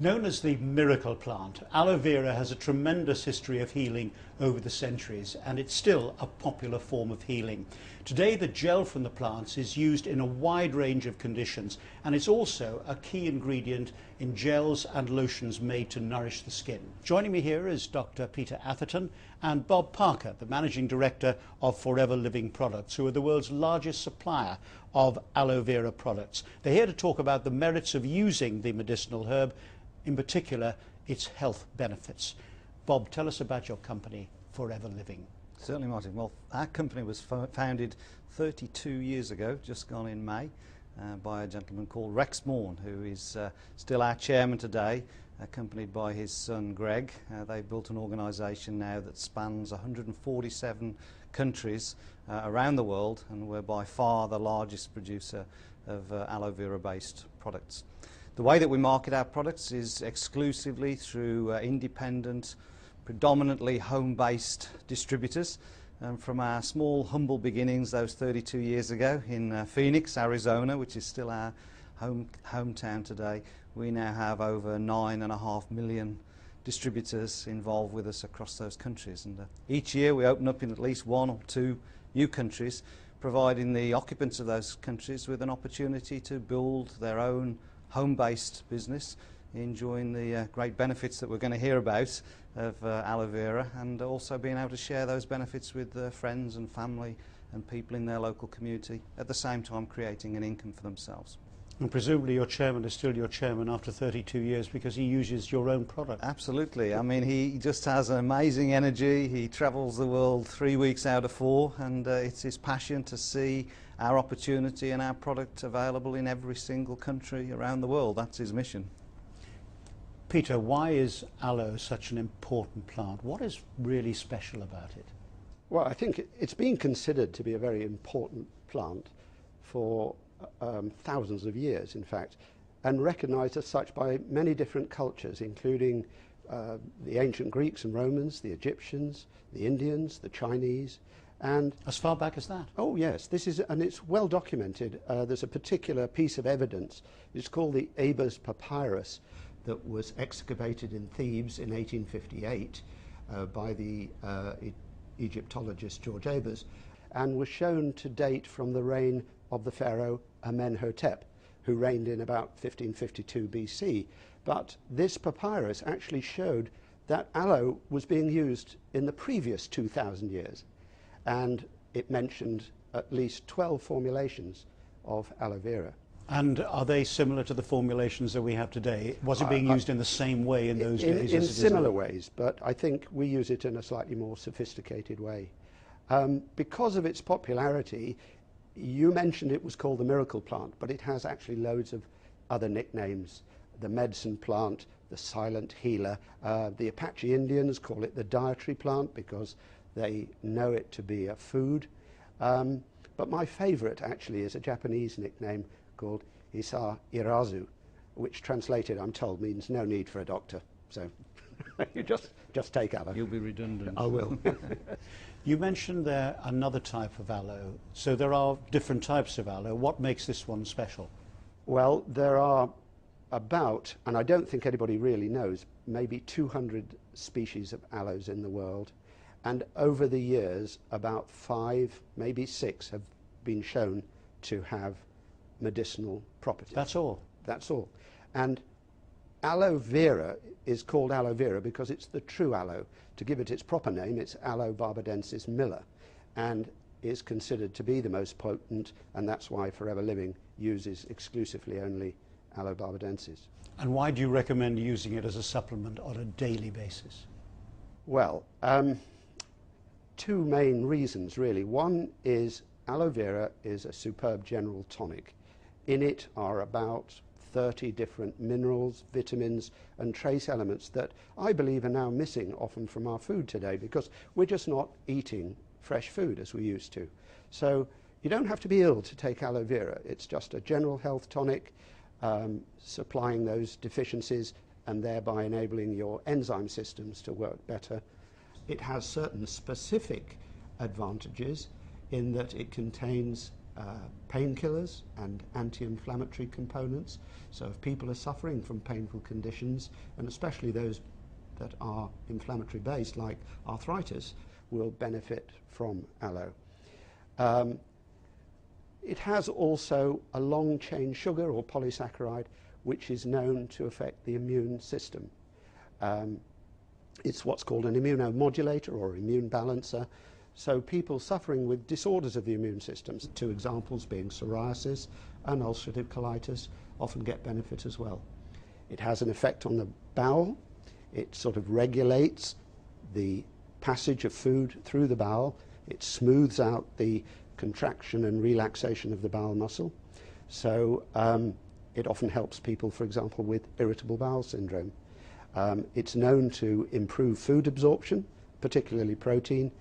Known as the miracle plant, aloe vera has a tremendous history of healing over the centuries, and it's still a popular form of healing. Today the gel from the plants is used in a wide range of conditions, and it's also a key ingredient in gels and lotions made to nourish the skin. Joining me here is Dr. Peter Atherton and Bob Parker, the Managing Director of Forever Living Products, who are the world's largest supplier of aloe vera products. They're here to talk about the merits of using the medicinal herb, in particular its health benefits. Bob, tell us about your company, Forever Living. Certainly, Martin. Well, our company was founded 32 years ago, just gone in May, by a gentleman called Rex Morn, who is still our chairman today, accompanied by his son Greg. They've built an organisation now that spans 147 countries around the world, and we're by far the largest producer of aloe vera based products. The way that we market our products is exclusively through independent, predominantly home-based distributors. From our small, humble beginnings those 32 years ago in Phoenix, Arizona, which is still our hometown today, we now have over 9.5 million distributors involved with us across those countries. And each year we open up in at least one or two new countries, providing the occupants of those countries with an opportunity to build their own home-based business, enjoying the great benefits that we're going to hear about of aloe vera, and also being able to share those benefits with friends and family and people in their local community, at the same time creating an income for themselves. And presumably your chairman is still your chairman after 32 years because he uses your own product. Absolutely. I mean, he just has an amazing energy. He travels the world 3 weeks out of 4, and it's his passion to see our opportunity and our product available in every single country around the world. That's his mission. Peter, why is aloe such an important plant? What is really special about it? Well, I think it's been considered to be a very important plant for thousands of years, in fact, and recognised as such by many different cultures, including the ancient Greeks and Romans, the Egyptians, the Indians, the Chinese. And as far back as that? Oh yes, and it's well documented. There's a particular piece of evidence. It's called the Ebers Papyrus, that was excavated in Thebes in 1858 by the Egyptologist George Ebers, and was shown to date from the reign of the pharaoh Amenhotep, who reigned in about 1552 BC. But this papyrus actually showed that aloe was being used in the previous 2,000 years. And it mentioned at least 12 formulations of aloe vera. And are they similar to the formulations that we have today? Was it being used in the same way in those days? In similar ways, but I think we use it in a slightly more sophisticated way. Because of its popularity, you mentioned it was called the miracle plant, but it has actually loads of other nicknames. The medicine plant, the silent healer. The Apache Indians call it the dietary plant because they know it to be a food. But my favorite actually is a Japanese nickname called MEI-ROSU, which translated, I'm told, means no need for a doctor. So you just take aloe. You'll be redundant. I will. You mentioned there another type of aloe. So there are different types of aloe. What makes this one special? Well, there are about, and I don't think anybody really knows, maybe 200 species of aloes in the world. And over the years, about 5, maybe 6 have been shown to have medicinal properties. That's all? That's all. And aloe vera is called aloe vera because it's the true aloe. To give it its proper name, it's Aloe barbadensis Miller, and is considered to be the most potent, and that's why Forever Living uses exclusively only Aloe barbadensis. And why do you recommend using it as a supplement on a daily basis? Well, 2 main reasons really. One is aloe vera is a superb general tonic. In it are about 30 different minerals, vitamins and trace elements that I believe are now missing often from our food today because we're just not eating fresh food as we used to. So you don't have to be ill to take aloe vera. It's just a general health tonic, supplying those deficiencies and thereby enabling your enzyme systems to work better. It has certain specific advantages in that it contains painkillers and anti-inflammatory components. So if people are suffering from painful conditions, and especially those that are inflammatory based like arthritis, will benefit from aloe. It has also a long chain sugar or polysaccharide which is known to affect the immune system. It's what's called an immunomodulator or immune balancer. So people suffering with disorders of the immune system, two examples being psoriasis and ulcerative colitis, often get benefit as well. It has an effect on the bowel. It sort of regulates the passage of food through the bowel. It smooths out the contraction and relaxation of the bowel muscle. So it often helps people, for example, with irritable bowel syndrome. It's known to improve food absorption, particularly protein,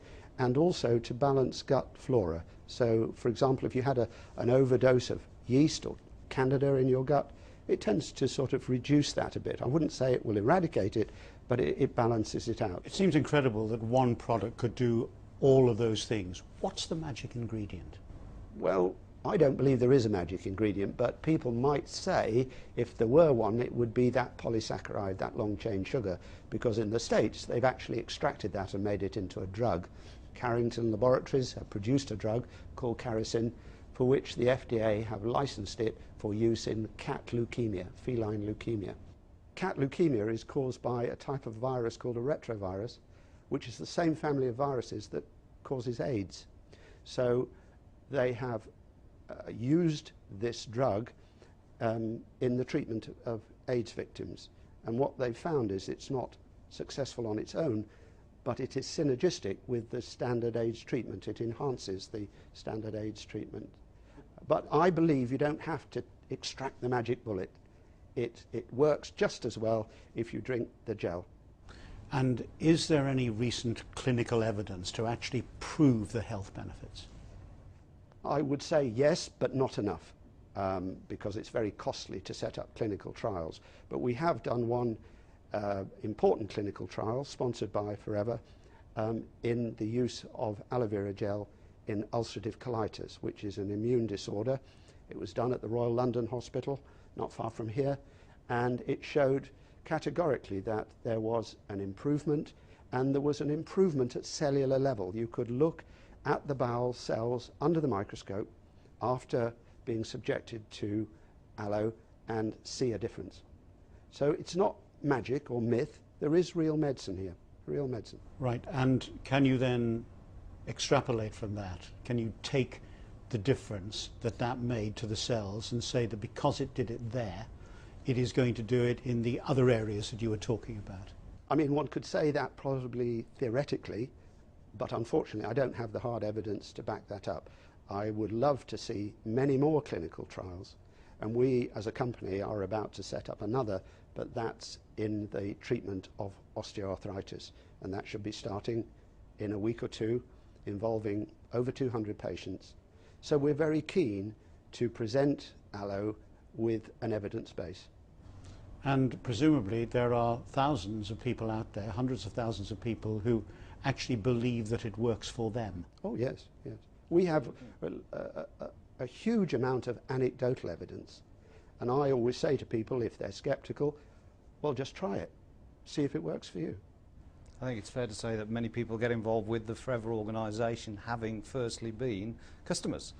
and also to balance gut flora. So, for example, if you had an overdose of yeast or candida in your gut, it tends to sort of reduce that a bit. I wouldn't say it will eradicate it, but it balances it out. It seems incredible that one product could do all of those things. What's the magic ingredient? Well, I don't believe there is a magic ingredient, but people might say if there were one, it would be that polysaccharide, that long-chain sugar, because in the States they've actually extracted that and made it into a drug. Carrington Laboratories have produced a drug called Caricin, for which the FDA have licensed it for use in cat leukemia, feline leukemia. Cat leukemia is caused by a type of virus called a retrovirus, which is the same family of viruses that causes AIDS. So they have used this drug in the treatment of AIDS victims. And what they've found is it's not successful on its own, but it is synergistic with the standard AIDS treatment. It enhances the standard AIDS treatment. But I believe you don't have to extract the magic bullet. It works just as well if you drink the gel. And is there any recent clinical evidence to actually prove the health benefits? I would say yes, but not enough, because it's very costly to set up clinical trials. But we have done one important clinical trial sponsored by Forever in the use of aloe vera gel in ulcerative colitis, which is an immune disorder. It was done at the Royal London Hospital, not far from here, and it showed categorically that there was an improvement, and there was an improvement at cellular level. You could look at the bowel cells under the microscope after being subjected to aloe and see a difference. So it's not magic or myth. There is real medicine here, real medicine. Right, and can you then extrapolate from that? Can you take the difference that that made to the cells and say that because it did it there, it is going to do it in the other areas that you were talking about? I mean, one could say that probably theoretically, but unfortunately I don't have the hard evidence to back that up. I would love to see many more clinical trials, and we as a company are about to set up another, but that's in the treatment of osteoarthritis, and that should be starting in a week or two, involving over 200 patients. So we're very keen to present aloe with an evidence base. And presumably there are thousands of people out there, hundreds of thousands of people who actually believe that it works for them. Oh yes, yes. We have a huge amount of anecdotal evidence, and I always say to people, if they're skeptical, well, just try it, see if it works for you. I think it's fair to say that many people get involved with the Forever organisation having firstly been customers,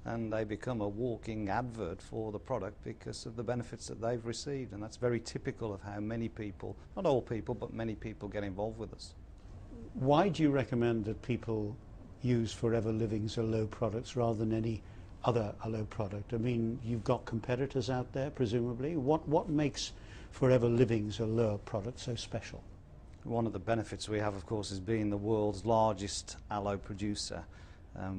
and they become a walking advert for the product because of the benefits that they've received, and that's very typical of how many people, not all people, but many people get involved with us. Why do you recommend that people use Forever Living's Aloe products rather than any other aloe product? I mean, you've got competitors out there, presumably. What makes Forever Living's Aloe product so special? One of the benefits we have, of course, is being the world's largest aloe producer.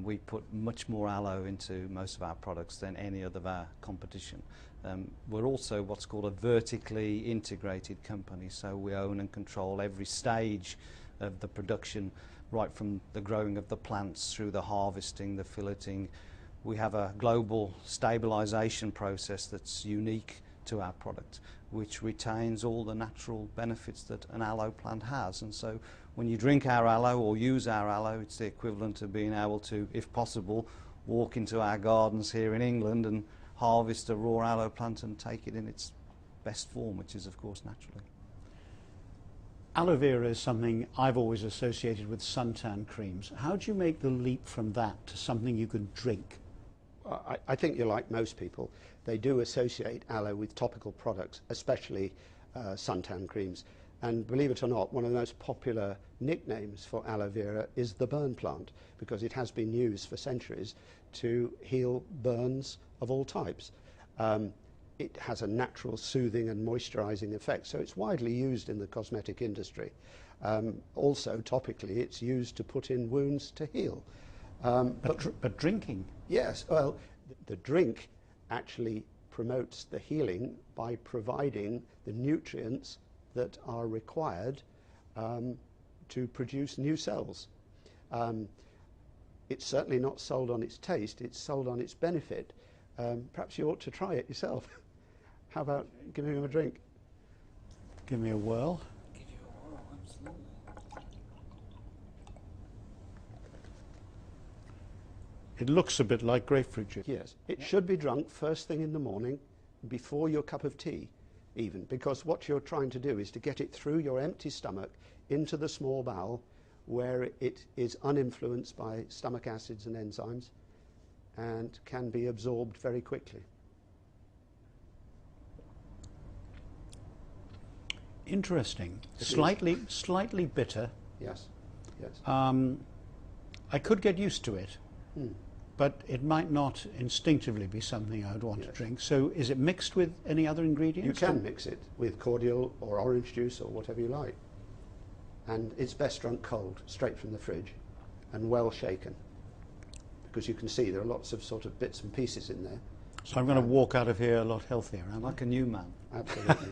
We put much more aloe into most of our products than any other of our competition. We're also what's called a vertically integrated company, so we own and control every stage of the production, right from the growing of the plants through the harvesting, the filleting. We have a global stabilisation process that's unique to our product, which retains all the natural benefits that an aloe plant has. And so when you drink our aloe or use our aloe, it's the equivalent of being able to, if possible, walk into our gardens here in England and harvest a raw aloe plant and take it in its best form, which is of course naturally. Aloe vera is something I've always associated with suntan creams. How do you make the leap from that to something you can drink? I think you're like most people. They do associate aloe with topical products, especially suntan creams. And believe it or not, one of the most popular nicknames for aloe vera is the burn plant, because it has been used for centuries to heal burns of all types. It has a natural soothing and moisturizing effect, so it's widely used in the cosmetic industry. Also, topically, it's used to put in wounds to heal. But drinking? Yes, well, the drink actually promotes the healing by providing the nutrients that are required to produce new cells. It's certainly not sold on its taste, it's sold on its benefit. Perhaps you ought to try it yourself. How about giving him a drink? Give me a whirl. Give you a whirl, absolutely. It looks a bit like grapefruit juice. Yes, it should be drunk first thing in the morning, before your cup of tea even, because what you're trying to do is to get it through your empty stomach into the small bowel, where it is uninfluenced by stomach acids and enzymes and can be absorbed very quickly. Interesting. Slightly bitter. Yes, yes. I could get used to it, but it might not instinctively be something I'd want to drink. So is it mixed with any other ingredients? You can mix it with cordial or orange juice or whatever you like. And it's best drunk cold, straight from the fridge, and well shaken. Because you can see there are lots of sort of bits and pieces in there. So I'm going to walk out of here a lot healthier, am I? Like a new man. Absolutely.